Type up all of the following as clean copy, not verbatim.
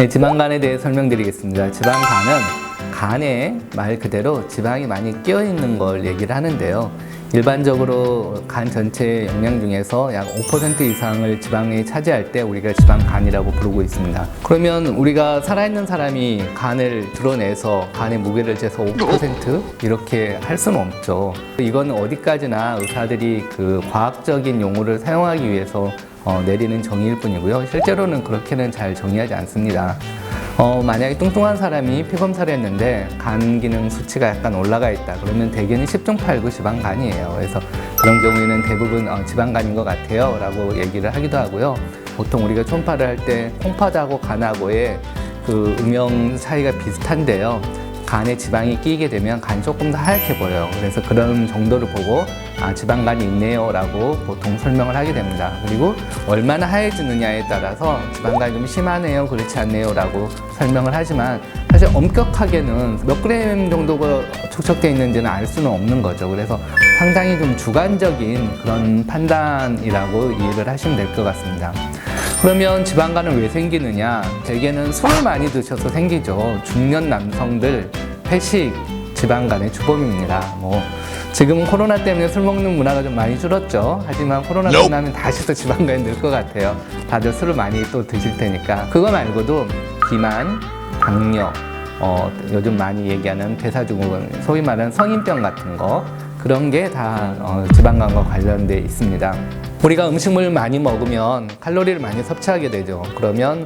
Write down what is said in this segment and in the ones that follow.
네, 지방간에 대해 설명드리겠습니다. 지방간은 간에 말 그대로 지방이 많이 끼어 있는 걸 얘기를 하는데요. 일반적으로 간 전체 영양 중에서 약 5% 이상을 지방이 차지할 때 우리가 지방간이라고 부르고 있습니다. 그러면 우리가 살아있는 사람이 간을 드러내서 간의 무게를 재서 5% 이렇게 할 수는 없죠. 이건 어디까지나 의사들이 그 과학적인 용어를 사용하기 위해서 내리는 정의일 뿐이고요. 실제로는 그렇게는 잘 정의하지 않습니다. 만약에 뚱뚱한 사람이 피검사를 했는데 간 기능 수치가 약간 올라가 있다. 그러면 대개는 10중 8구 지방간이에요. 그래서 그런 경우에는 대부분 지방간인 것 같아요 라고 얘기를 하기도 하고요. 보통 우리가 초음파를 할 때 콩팥하고 간하고의 그 음영 차이가 비슷한데요. 간에 지방이 끼게 되면 간이 조금 더 하얗게 보여요. 그래서 그런 정도를 보고 지방간이 있네요 라고 보통 설명을 하게 됩니다. 그리고 얼마나 하얘지느냐에 따라서 지방간이 좀 심하네요, 그렇지 않네요 라고 설명을 하지만 사실 엄격하게는 몇 그램 정도가 축적되어 있는지는 알 수는 없는 거죠. 그래서 상당히 좀 주관적인 그런 판단이라고 이해를 하시면 될 것 같습니다. 그러면 지방간은 왜 생기느냐? 대개는 술을 많이 드셔서 생기죠. 중년 남성들 회식 지방간의 주범입니다. 지금은 코로나 때문에 술 먹는 문화가 좀 많이 줄었죠. 하지만 코로나 끝나면 다시 또 지방간이 늘 것 같아요. 다들 술을 많이 또 드실 테니까. 그거 말고도 비만, 당뇨, 요즘 많이 얘기하는 대사증후군, 소위 말하는 성인병 같은 거, 그런 게 다 지방간과 관련돼 있습니다. 우리가 음식물 많이 먹으면 칼로리를 많이 섭취하게 되죠. 그러면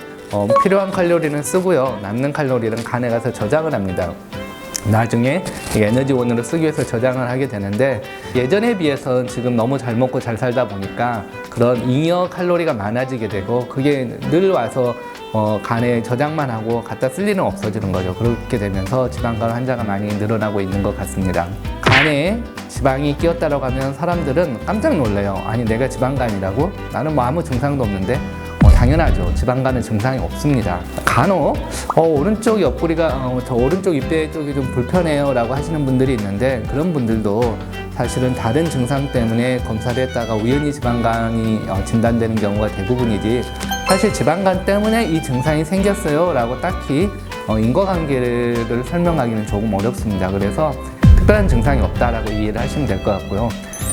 필요한 칼로리는 쓰고요. 남는 칼로리는 간에 가서 저장을 합니다. 나중에 에너지원으로 쓰기 위해서 저장을 하게 되는데 예전에 비해서는 지금 너무 잘 먹고 잘 살다 보니까 그런 잉여 칼로리가 많아지게 되고 그게 늘 와서 간에 저장만 하고 갖다 쓸 일은 없어지는 거죠. 그렇게 되면서 지방간 환자가 많이 늘어나고 있는 것 같습니다. 간에 지방이 끼었다고 하면 사람들은 깜짝 놀래요. 아니 내가 지방간이라고? 나는 아무 증상도 없는데? 당연하죠. 지방간은 증상이 없습니다. 간혹 오른쪽 옆구리가 저 오른쪽 입대 쪽이 좀 불편해요 라고 하시는 분들이 있는데 그런 분들도 사실은 다른 증상 때문에 검사를 했다가 우연히 지방간이 진단되는 경우가 대부분이지 사실 지방간 때문에 이 증상이 생겼어요 라고 딱히 인과관계를 설명하기는 조금 어렵습니다. 그래서 특별한 증상이 없다라고 이해를 하시면 될 것 같고요.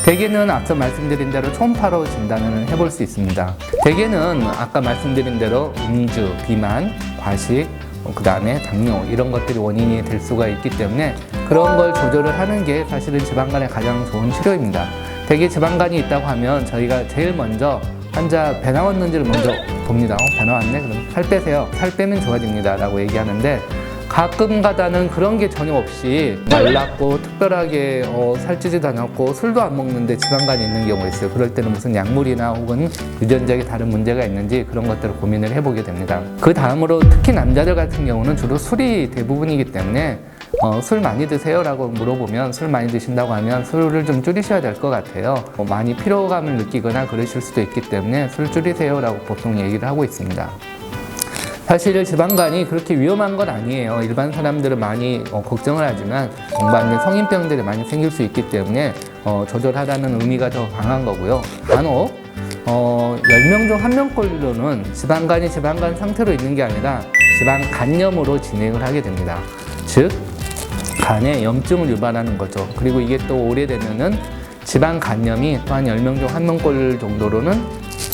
대개는 앞서 말씀드린 대로 초음파로 진단을 해볼 수 있습니다. 대개는 아까 말씀드린 대로 음주, 비만, 과식, 그 다음에 당뇨 이런 것들이 원인이 될 수가 있기 때문에 그런 걸 조절을 하는 게 사실은 지방간의 가장 좋은 치료입니다. 대개 지방간이 있다고 하면 저희가 제일 먼저 환자 배 나왔는지를 먼저 봅니다. 배 나왔네? 그럼 살 빼세요. 살 빼면 좋아집니다 라고 얘기하는데 가끔 가다는 그런 게 전혀 없이 말랐고 특별하게 살찌지도 않았고 술도 안 먹는데 지방간이 있는 경우가 있어요. 그럴 때는 무슨 약물이나 혹은 유전적인 다른 문제가 있는지 그런 것들을 고민을 해보게 됩니다. 그 다음으로 특히 남자들 같은 경우는 주로 술이 대부분이기 때문에 술 많이 드세요? 라고 물어보면 술 많이 드신다고 하면 술을 좀 줄이셔야 될 것 같아요. 많이 피로감을 느끼거나 그러실 수도 있기 때문에 술 줄이세요 라고 보통 얘기를 하고 있습니다. 사실 지방간이 그렇게 위험한 건 아니에요. 일반 사람들은 많이 걱정을 하지만 동반된 성인병들이 많이 생길 수 있기 때문에 조절하라는 의미가 더 강한 거고요. 간혹 10명 중 1명꼴로는 지방간이 지방간 상태로 있는 게 아니라 지방간염으로 진행을 하게 됩니다. 즉 간에 염증을 유발하는 거죠. 그리고 이게 또 오래되면은 지방간염이 또 한 10명 중 1명꼴 정도로는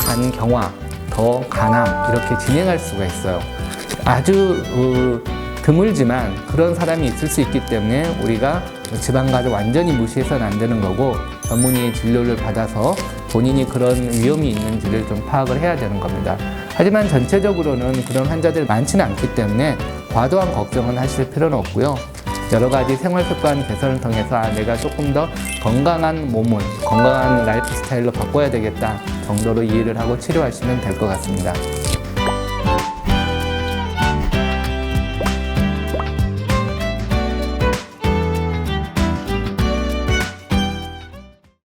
간경화, 더 간암 이렇게 진행할 수가 있어요. 아주 드물지만 그런 사람이 있을 수 있기 때문에 우리가 지방간을 완전히 무시해서는 안 되는 거고 전문의의 진료를 받아서 본인이 그런 위험이 있는지를 좀 파악을 해야 되는 겁니다. 하지만 전체적으로는 그런 환자들이 많지는 않기 때문에 과도한 걱정은 하실 필요는 없고요. 여러 가지 생활 습관 개선을 통해서 내가 조금 더 건강한 몸을 건강한 라이프 스타일로 바꿔야 되겠다 정도로 이해를 하고 치료하시면 될 것 같습니다.